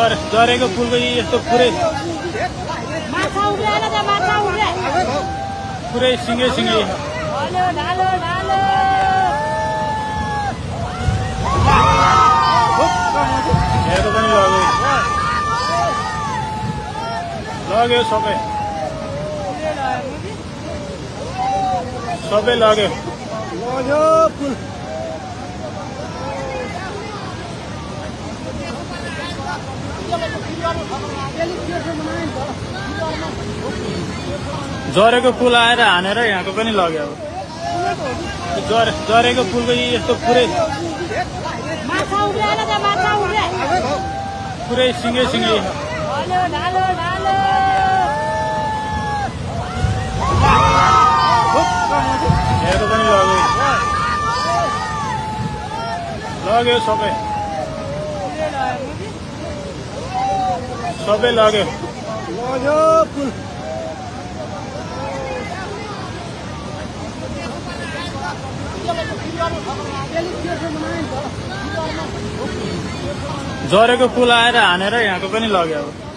झरेको फुलको यस्तो पुरै सिङ्गे हेरेको पनि लग्यो सबै लग्यो फुल झरेको फुल आएर हानेर यहाँको पनि लग्यो अब झरेको फुलको यस्तो पुरै सिङ्गे हेरेको पनि लग्यो सबै लग्यो फुल झरेको फुल आएर हानेर यहाँको पनि लग्यो अब